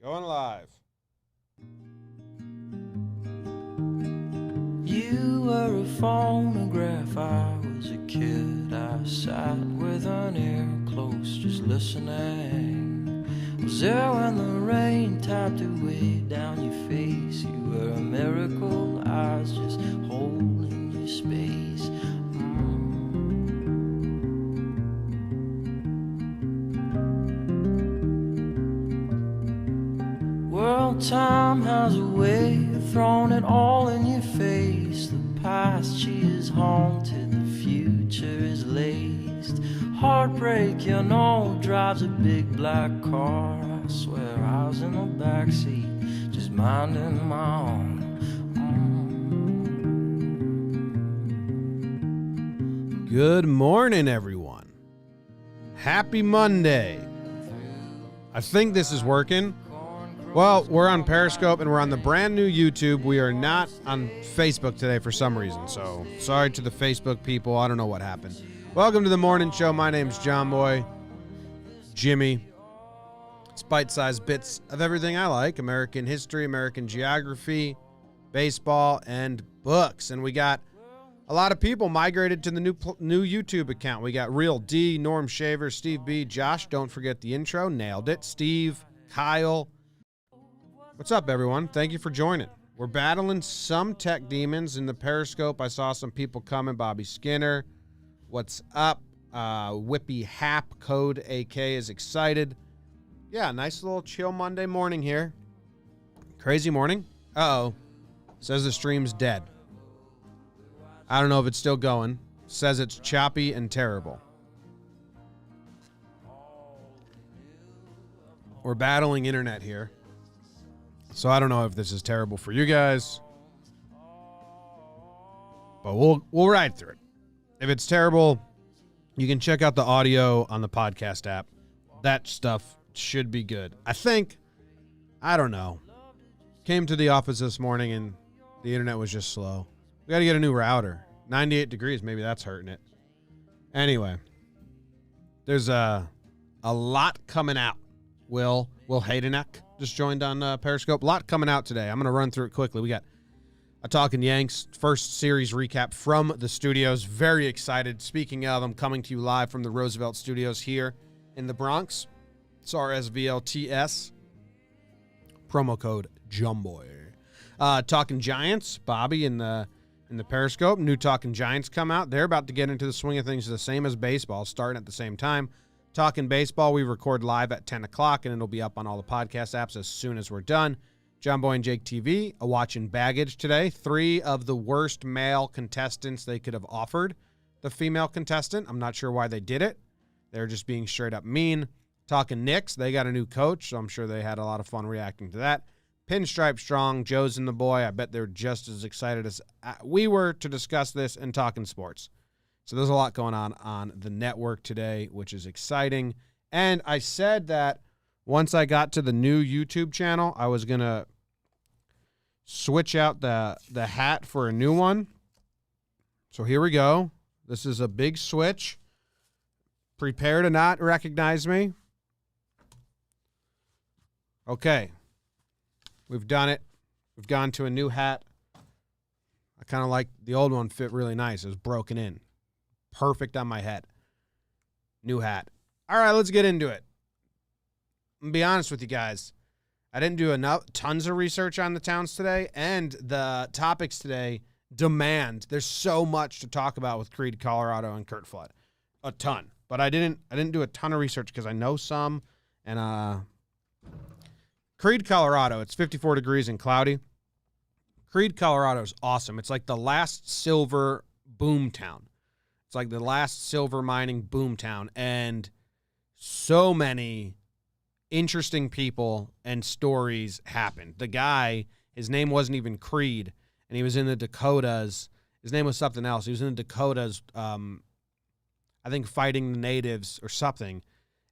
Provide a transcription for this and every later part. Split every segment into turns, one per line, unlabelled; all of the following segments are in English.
Going live.
You were a phonograph, I was a kid. I sat with an ear close, just listening. Was there when the rain tapped away down your face? You were a miracle, I was just holding your space. Well, time has a way of throwing it all in your face. The past, she is haunted, the future is laced. Heartbreak, you know, drives a big black car. I swear I was in the backseat, just minding my own.
Good morning, everyone. Happy Monday. I think this is working. Well, we're on Periscope and we're on the brand new YouTube. We are not on Facebook today for some reason, so sorry to the Facebook people. I don't know what happened. Welcome to the morning show. My name's John Boy, Jimmy. It's bite-sized bits of everything I like: American history, American geography, baseball, and books. And we got a lot of people migrated to the new YouTube account. We got Real D, Norm Shaver, Steve B, Josh. Don't forget the intro. Nailed it. Steve, Kyle. What's up, everyone? Thank you for joining. We're battling some tech demons in the Periscope. I saw some people coming. Bobby Skinner. What's up? Whippy Hap Code AK is excited. Yeah, nice little chill Monday morning here. Crazy morning. Uh-oh. Says the stream's dead. I don't know if it's still going. Says it's choppy and terrible. We're battling internet here. So I don't know if this is terrible for you guys, but we'll ride through it. If it's terrible, you can check out the audio on the podcast app. That stuff should be good. I think, I don't know. Came to the office this morning and the internet was just slow. We got to get a new router. 98 degrees, maybe that's hurting it. Anyway, there's a lot coming out. Will Haydenek just joined on Periscope. A lot coming out today. I'm going to run through it quickly. We got a Talking Yanks first series recap from the studios. Very excited. Speaking of, I'm coming to you live from the Roosevelt Studios here in the Bronx. It's RSVLTS. Promo code JUMBOY. Talking Giants. Bobby in the Periscope. New Talking Giants come out. They're about to get into the swing of things the same as baseball, starting at the same time. Talking Baseball, we record live at 10 o'clock, and it'll be up on all the podcast apps as soon as we're done. John Boy and Jake TV, a watching baggage today. 3 of the worst male contestants they could have offered the female contestant. I'm not sure why they did it. They're just being straight up mean. Talking Knicks, they got a new coach, so I'm sure they had a lot of fun reacting to that. Pinstripe Strong, Joe's and the Boy, I bet they're just as excited as we were to discuss this and Talking Sports. So there's a lot going on the network today, which is exciting. And I said that once I got to the new YouTube channel, I was going to switch out the hat for a new one. So here we go. This is a big switch. Prepare to not recognize me. Okay. We've done it. We've gone to a new hat. I kind of like the old one, fit really nice. It was broken in. Perfect on my head. New hat. All right, let's get into it. I'm going to be honest with you guys. I didn't do tons of research on the towns today, and the topics today demand. There's so much to talk about with Creede, Colorado, and Curt Flood. A ton. But I didn't do a ton of research because I know some. And Creede, Colorado, it's 54 degrees and cloudy. Creede, Colorado is awesome. It's like the last silver boom town. It's like the last silver mining boom town, and so many interesting people and stories happened. The guy, his name wasn't even Creede, and he was in the Dakotas. His name was something else. He was in the Dakotas, I think fighting the natives or something,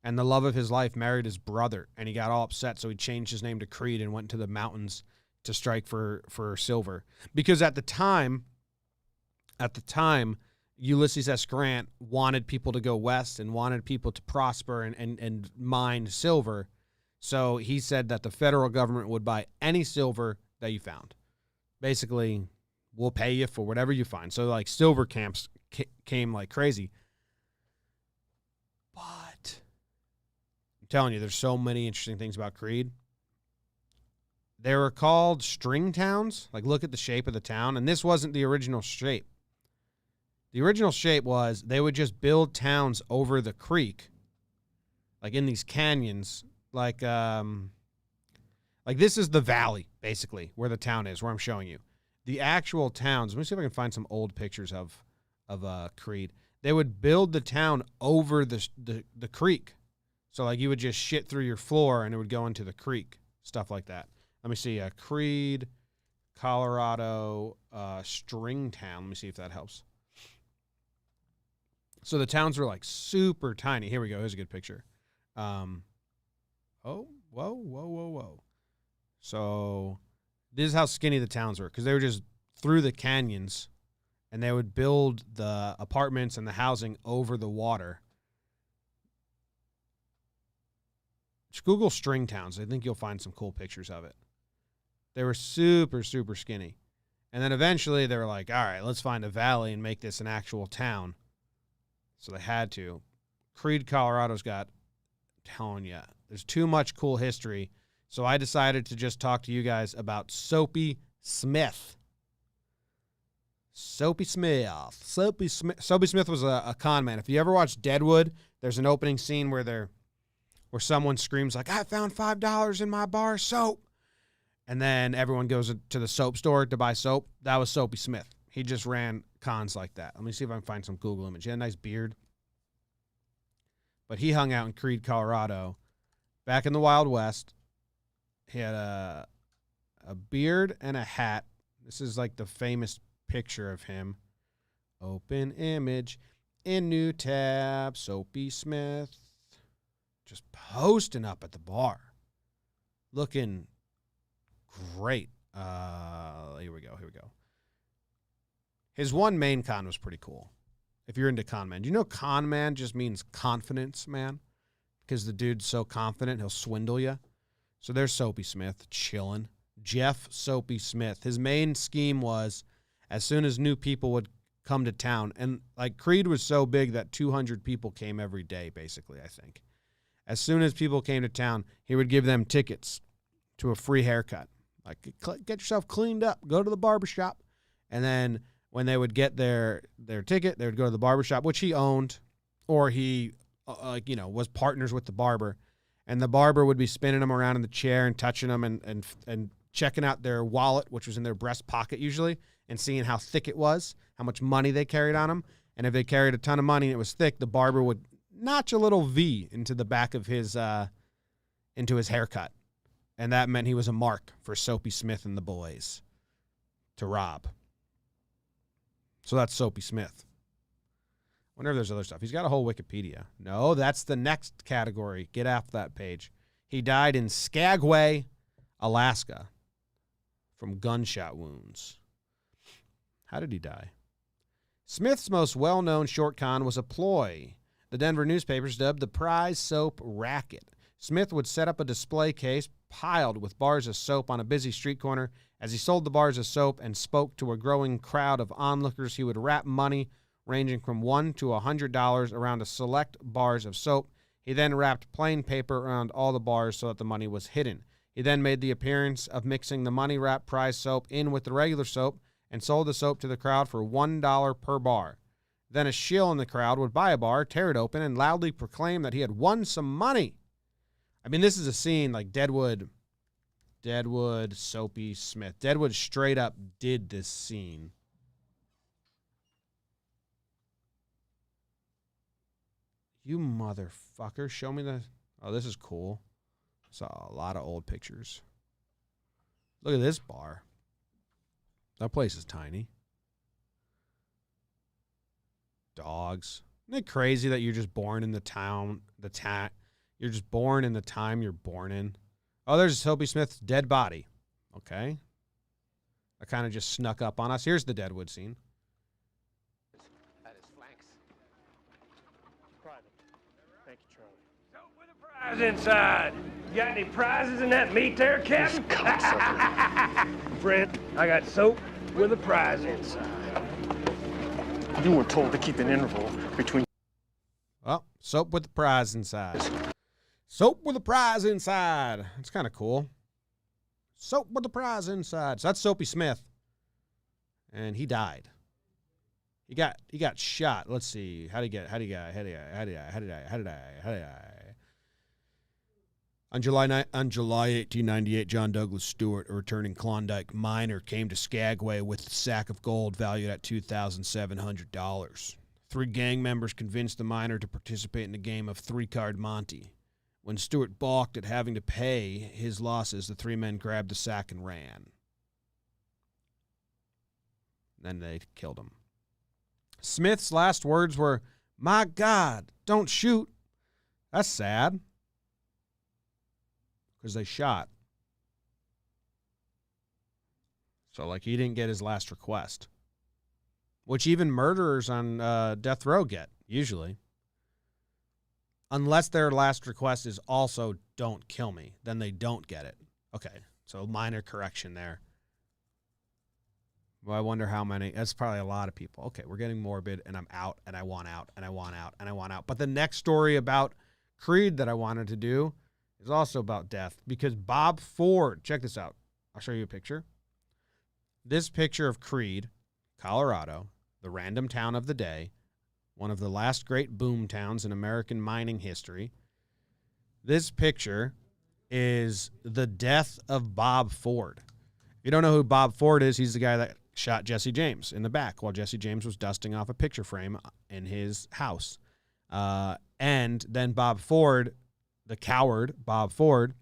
and the love of his life married his brother, and he got all upset, so he changed his name to Creede and went to the mountains to strike for silver. Because at the time, Ulysses S. Grant wanted people to go west and wanted people to prosper and mine silver. So he said that the federal government would buy any silver that you found. Basically, we'll pay you for whatever you find. So, like, silver camps came like crazy. But I'm telling you, there's so many interesting things about Creede. They were called string towns. Like, look at the shape of the town. And this wasn't the original shape. The original shape was they would just build towns over the creek, like in these canyons. Like this is the valley, basically, where the town is, where I'm showing you. The actual towns, let me see if I can find some old pictures of Creede. They would build the town over the creek. So, like, you would just shit through your floor and it would go into the creek, stuff like that. Let me see, Creede, Colorado, string town. Let me see if that helps. So the towns were, like, super tiny. Here we go. Here's a good picture. Whoa. So this is how skinny the towns were, because they were just through the canyons, and they would build the apartments and the housing over the water. Just Google string towns. I think you'll find some cool pictures of it. They were super, super skinny. And then eventually they were like, all right, let's find a valley and make this an actual town. So they had to. Creede, Colorado's got, telling you, there's too much cool history. So I decided to just talk to you guys about Soapy Smith. Soapy Smith. Soapy Smith was a con man. If you ever watched Deadwood, there's an opening scene where someone screams like, I found $5 in my bar soap. And then everyone goes to the soap store to buy soap. That was Soapy Smith. He just ran cons like that. Let me see if I can find some Google image. He had a nice beard. But he hung out in Creede, Colorado. Back in the Wild West, he had a beard and a hat. This is like the famous picture of him. Open image in new tab. Soapy Smith. Just posting up at the bar. Looking great. Here we go. His one main con was pretty cool. If you're into con man. Do you know con man just means confidence man? Because the dude's so confident, he'll swindle you. So there's Soapy Smith chilling. Jeff Soapy Smith. His main scheme was as soon as new people would come to town, and like Creede was so big that 200 people came every day, basically, I think. As soon as people came to town, he would give them tickets to a free haircut. Like, get yourself cleaned up. Go to the barbershop. And then when they would get their ticket, they would go to the barbershop, which he owned, or he, was partners with the barber. And the barber would be spinning them around in the chair and touching them and checking out their wallet, which was in their breast pocket usually, and seeing how thick it was, how much money they carried on them. And if they carried a ton of money and it was thick, the barber would notch a little V into the back of his haircut. And that meant he was a mark for Soapy Smith and the boys to rob. So that's Soapy Smith. Wonder if there's other stuff. He's got a whole Wikipedia. No, that's the next category. Get off that page. He died in Skagway, Alaska, from gunshot wounds. How did he die? Smith's most well-known short con was a ploy the Denver newspapers dubbed the prize soap racket. Smith would set up a display case piled with bars of soap on a busy street corner. As he sold the bars of soap and spoke to a growing crowd of onlookers, he would wrap money ranging from $1 to $100 around a select bars of soap. He then wrapped plain paper around all the bars so that the money was hidden. He then made the appearance of mixing the money-wrapped prize soap in with the regular soap and sold the soap to the crowd for $1 per bar. Then a shill in the crowd would buy a bar, tear it open, and loudly proclaim that he had won some money. I mean, this is a scene like Deadwood, Soapy Smith. Deadwood straight up did this scene. You motherfucker. Show me the... Oh, this is cool. Saw a lot of old pictures. Look at this bar. That place is tiny. Dogs. Isn't it crazy that you're just born in the town, you're just born in the time you're born in? Oh, there's Soapy Smith's dead body. Okay. That kind of just snuck up on us. Here's the Deadwood scene.
At his flanks.
Private. Thank you, Charlie.
Soap with a prize inside.
You got any prizes in that meat there, Captain? Friend, I got soap with a prize inside.
You were told to keep an interval between.
Well, soap with the prize inside. Soap with a prize inside. It's kind of cool. Soap with the prize inside. So that's Soapy Smith. And he died. He got shot. Let's see. How did he die? On July 1898, John Douglas Stewart, a returning Klondike miner, came to Skagway with a sack of gold valued at $2,700. 3 gang members convinced the miner to participate in a game of 3-card Monte. When Stewart balked at having to pay his losses, the 3 men grabbed the sack and ran. Then they killed him. Smith's last words were, "My God, don't shoot." That's sad. Because they shot. So, like, he didn't get his last request. Which even murderers on death row get, usually. Unless their last request is also, "Don't kill me." Then they don't get it. Okay, so minor correction there. Well, I wonder how many. That's probably a lot of people. Okay, we're getting morbid, and I'm out, and I want out, and I want out, and I want out. But the next story about Creede that I wanted to do is also about death, because Bob Ford, check this out. I'll show you a picture. This picture of Creede, Colorado, the random town of the day, one of the last great boom towns in American mining history. This picture is the death of Bob Ford. If you don't know who Bob Ford is, he's the guy that shot Jesse James in the back while Jesse James was dusting off a picture frame in his house. And then Bob Ford, the coward, Bob Ford,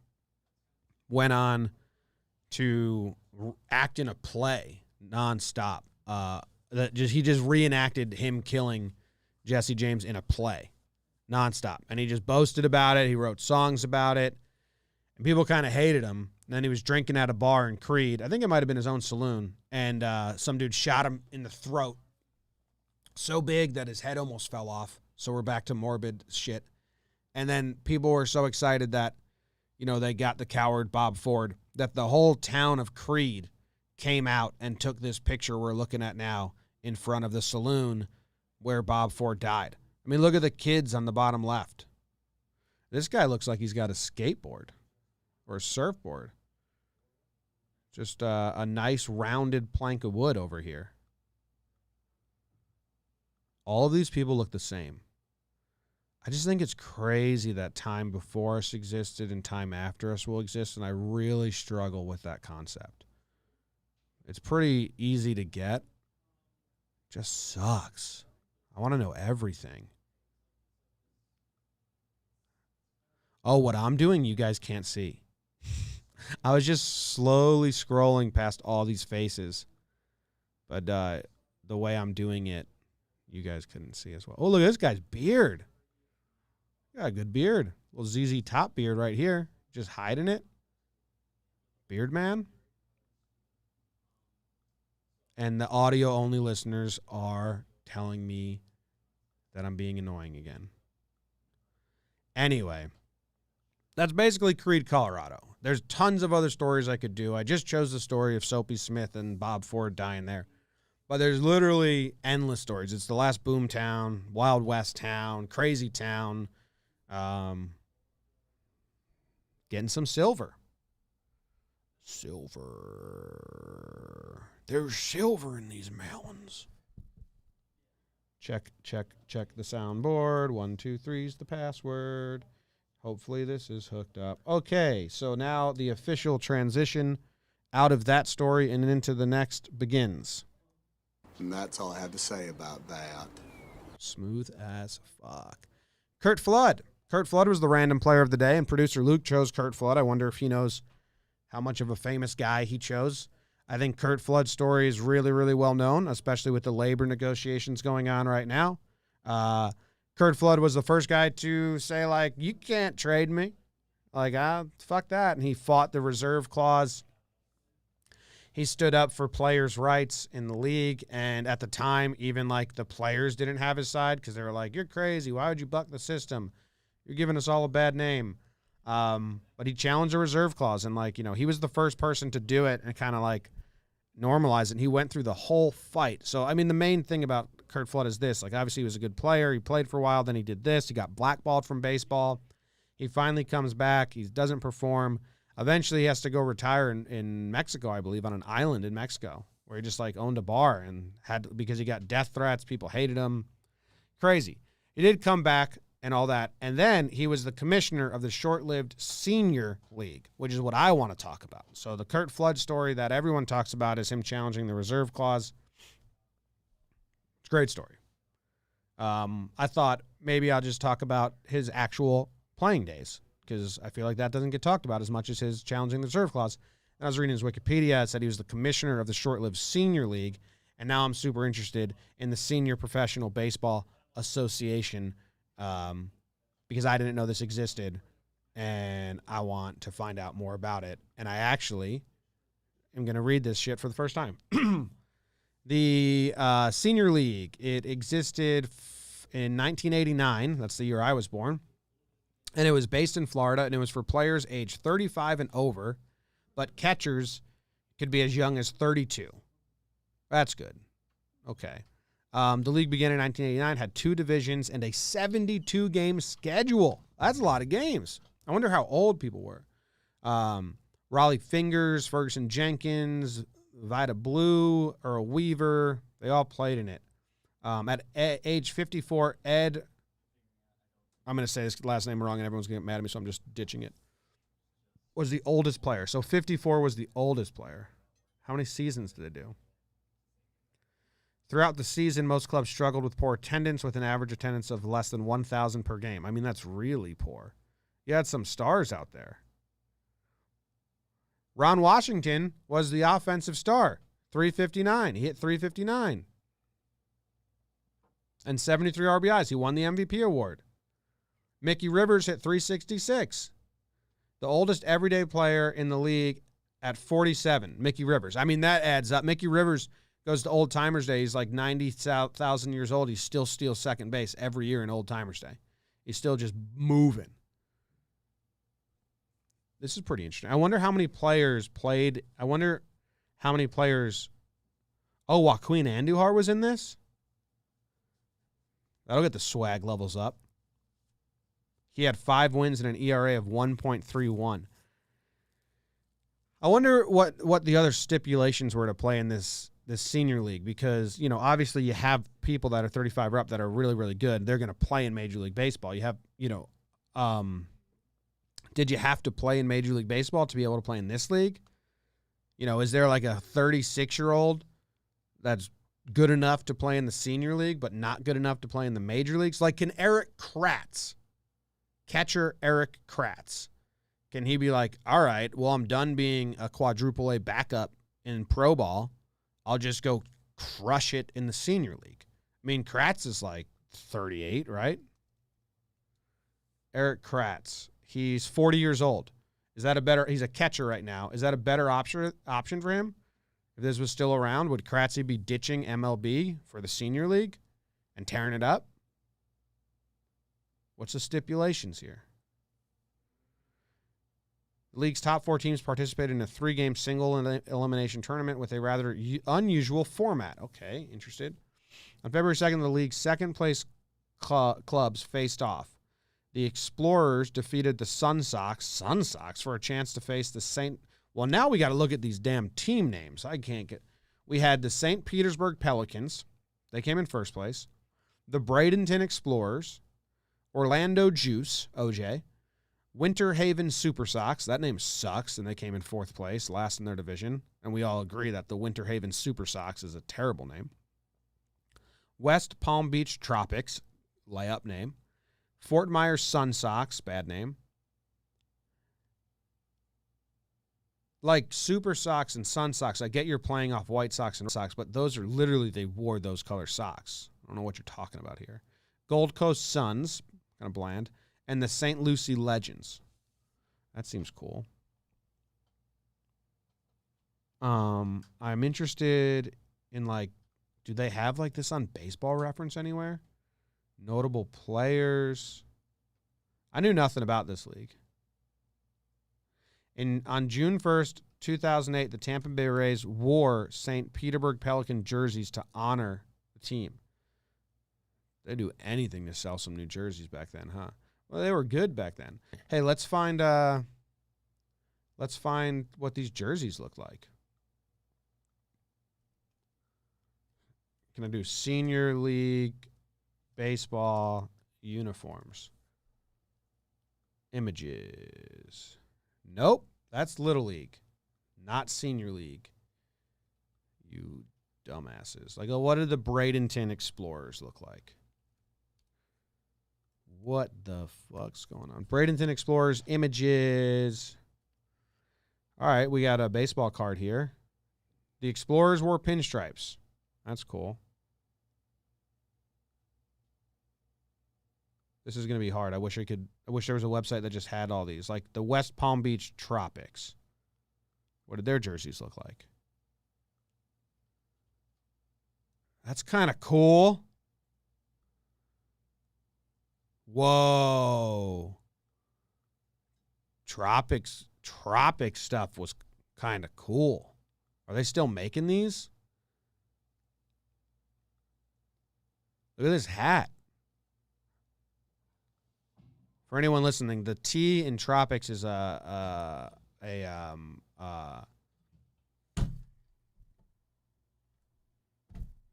went on to act in a play nonstop. He just reenacted him killing Jesse James in a play nonstop. And he just boasted about it. He wrote songs about it. And people kind of hated him. And then he was drinking at a bar in Creede. I think it might have been his own saloon. And some dude shot him in the throat so big that his head almost fell off. So we're back to morbid shit. And then people were so excited that, you know, they got the coward Bob Ford, that the whole town of Creede came out and took this picture we're looking at now in front of the saloon where Bob Ford died. I mean, look at the kids on the bottom left. This guy looks like he's got a skateboard or a surfboard. Just a nice rounded plank of wood over here. All of these people look the same. I just think it's crazy that time before us existed and time after us will exist, and I really struggle with that concept. It's pretty easy to get. Just sucks. I want to know everything. Oh, what I'm doing, you guys can't see. I was just slowly scrolling past all these faces. But the way I'm doing it, you guys couldn't see as well. Oh, look at this guy's beard. Got a good beard. Little ZZ Top beard right here. Just hiding it. Beard man. And the audio-only listeners are telling me that I'm being annoying again. Anyway, that's basically Creede, Colorado. There's tons of other stories I could do. I just chose the story of Soapy Smith and Bob Ford dying there. But there's literally endless stories. It's the last boom town, Wild West town, crazy town. Getting some silver. Silver. There's silver in these mountains. Check the soundboard. 1, 2, 3 is the password. Hopefully this is hooked up. Okay, so now the official transition out of that story and into the next begins.
And that's all I have to say about that.
Smooth as fuck. Curt Flood. Curt Flood was the random player of the day, and producer Luke chose Curt Flood. I wonder if he knows how much of a famous guy he chose. I think Curt Flood's story is really, really well known, especially with the labor negotiations going on right now. Curt Flood was the first guy to say, like, you can't trade me. Like, fuck that. And he fought the reserve clause. He stood up for players' rights in the league. And at the time, even, like, the players didn't have his side because they were like, you're crazy. Why would you buck the system? You're giving us all a bad name. But he challenged a reserve clause, and like, he was the first person to do it and kind of like normalize it. And he went through the whole fight. So, I mean, the main thing about Curt Flood is this. Like, obviously, he was a good player. He played for a while. Then he did this. He got blackballed from baseball. He finally comes back. He doesn't perform. Eventually, he has to go retire in Mexico, I believe, on an island in Mexico, where he just, like, owned a bar and because he got death threats. People hated him. Crazy. He did come back and all that. And then he was the commissioner of the short-lived Senior League, which is what I want to talk about. So the Curt Flood story that everyone talks about is him challenging the reserve clause. It's a great story. I thought maybe I'll just talk about his actual playing days, because I feel like that doesn't get talked about as much as his challenging the reserve clause. And I was reading his Wikipedia. It said he was the commissioner of the short-lived Senior League, and now I'm super interested in the Senior Professional Baseball Association, because I didn't know this existed, and I want to find out more about it. And I actually am going to read this shit for the first time. The Senior League, it existed in 1989. That's the year I was born. And it was based in Florida, and it was for players aged 35 and over, but catchers could be as young as 32. That's good. Okay. The league began in 1989, had 2 divisions, and a 72-game schedule. That's a lot of games. I wonder how old people were. Raleigh Fingers, Ferguson Jenkins, Vida Blue, Earl Weaver, they all played in it. At age 54, Ed, I'm going to say this last name wrong and everyone's going to get mad at me, so I'm just ditching it, was the oldest player. So 54 was the oldest player. How many seasons did they do? Throughout the season, most clubs struggled with poor attendance, with an average attendance of less than 1,000 per game. I mean, that's really poor. You had some stars out there. Ron Washington was the offensive star, 359. He hit 359. And 73 RBIs. He won the MVP award. Mickey Rivers hit 366. The oldest everyday player in the league at 47, Mickey Rivers. I mean, that adds up. Mickey Rivers goes to Old Timers Day. He's like 90,000 years old. He still steals second base every year in Old Timers Day. He's still just moving. This is pretty interesting. I wonder how many players played. I wonder how many players. Oh, Joaquin Andujar was in this? That'll get the swag levels up. He had 5 wins and an ERA of 1.31. I wonder what the other stipulations were to play in this Senior League, because, obviously you have people that are 35 or up that are really, really good. They're going to play in Major League Baseball. You have, did you have to play in Major League Baseball to be able to play in this league? Is there like a 36-year-old that's good enough to play in the Senior League but not good enough to play in the Major Leagues? Like, can Eric Kratz, catcher Eric Kratz, can he be like, all right, well, I'm done being a quadruple A backup in pro ball. I'll just go crush it in the Senior League. I mean, Kratz is like 38, right? Eric Kratz. He's 40 years old. Is that he's a catcher right now. Is that a better option for him? If this was still around, would Kratzy be ditching MLB for the Senior League and tearing it up? What's the stipulations here? The league's top 4 teams participated in a 3-game single elimination tournament with a rather unusual format. Okay, interested. On February 2nd, the league's second-place clubs faced off. The Explorers defeated the Sun Sox for a chance to face the St. Well, now we got to look at these damn team names. We had the St. Petersburg Pelicans. They came in first place. The Bradenton Explorers. Orlando Juice, OJ. Winter Haven Super Sox. That name sucks, and they came in 4th place, last in their division. And we all agree that the Winter Haven Super Sox is a terrible name. West Palm Beach Tropics, layup name. Fort Myers Sun Sox, bad name. Like Super Sox and Sun Sox, I get you're playing off White Sox and Red Sox, but those are literally, they wore those color socks. I don't know what you're talking about here. Gold Coast Suns, kind of bland. And the St. Lucie Legends. That seems cool. I'm interested in, like, do they have like this on Baseball Reference anywhere? Notable players. I knew nothing about this league. On June 1st, 2008, the Tampa Bay Rays wore St. Petersburg Pelican jerseys to honor the team. They do anything to sell some new jerseys back then, huh? Well, they were good back then. Hey, let's find what these jerseys look like. Can I do Senior League baseball uniforms? Images. Nope, that's Little League, not Senior League. You dumbasses. Like, what do the Bradenton Explorers look like? What the fuck's going on? Bradenton Explorers images. All right, we got a baseball card here. The Explorers wore pinstripes. That's cool. This is going to be hard. I wish there was a website that just had all these. Like the West Palm Beach Tropics. What did their jerseys look like? That's kind of cool. Whoa. Tropic stuff was kind of cool. Are they still making these? Look at this hat. For anyone listening, the T in tropics is a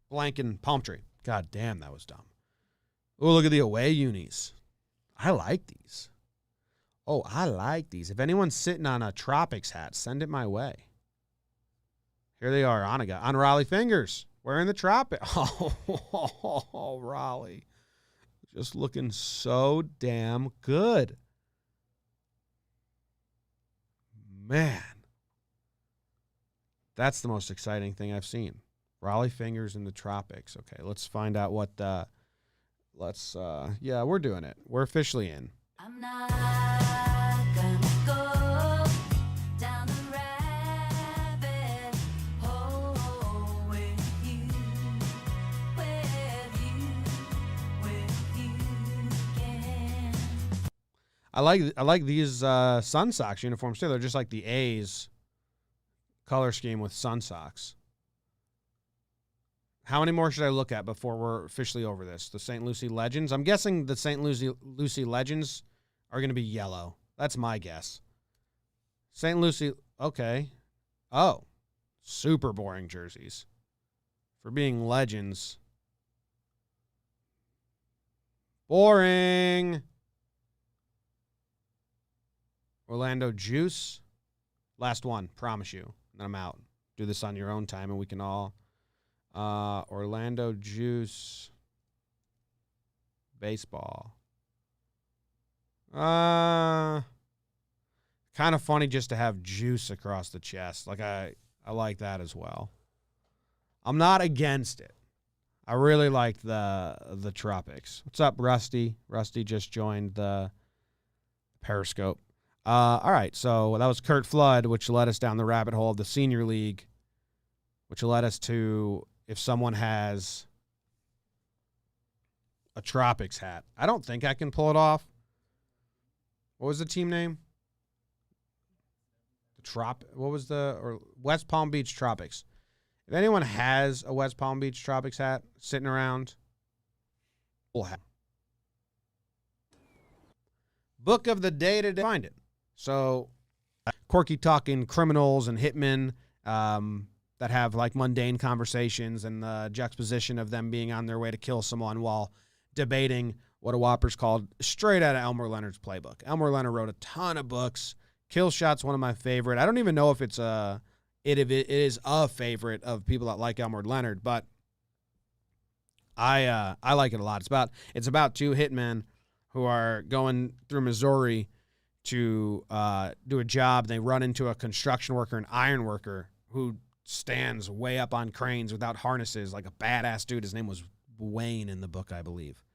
blank and palm tree. God damn, that was dumb. Oh, look at the away unis. I like these. Oh, I like these. If anyone's sitting on a tropics hat, send it my way. Here they are on Raleigh Fingers. Wearing the tropic. Oh, Raleigh. Just looking so damn good. Man. That's the most exciting thing I've seen. Raleigh Fingers in the tropics. Okay, let's find out what yeah, we're doing it. We're officially in.
I'm not gonna go down the rabbit hole with you again.
I like these Sun Sox uniforms too. They're just like the A's color scheme with Sun Sox. How many more should I look at before we're officially over this? The St. Lucie Legends. I'm guessing the St. Lucie Legends are going to be yellow. That's my guess. St. Lucie, okay. Oh, super boring jerseys. For being Legends. Boring. Orlando Juice. Last one, promise you. And I'm out. Do this on your own time and we can all... Orlando Juice baseball. Kind of funny just to have juice across the chest. Like I like that as well. I'm not against it. I really like the tropics. What's up, Rusty? Rusty just joined the Periscope. All right, so that was Curt Flood, which led us down the rabbit hole of the Senior League, which led us to if someone has a tropics hat. I don't think I can pull it off. What was the team name? West Palm Beach Tropics. If anyone has a West Palm Beach Tropics hat sitting around, we'll have. Book of the day today. Find it. So, quirky talking criminals and hitmen that have like mundane conversations and the juxtaposition of them being on their way to kill someone while debating what a Whopper's called, straight out of Elmer Leonard's playbook. Elmer Leonard wrote a ton of books. Kill Shot's one of my favorite. I don't even know if it is a favorite of people that like Elmer Leonard, but I like it a lot. It's about two hitmen who are going through Missouri to do a job. They run into a construction worker, an iron worker, who stands way up on cranes without harnesses, like a badass dude. His name was Wayne in the book, I believe.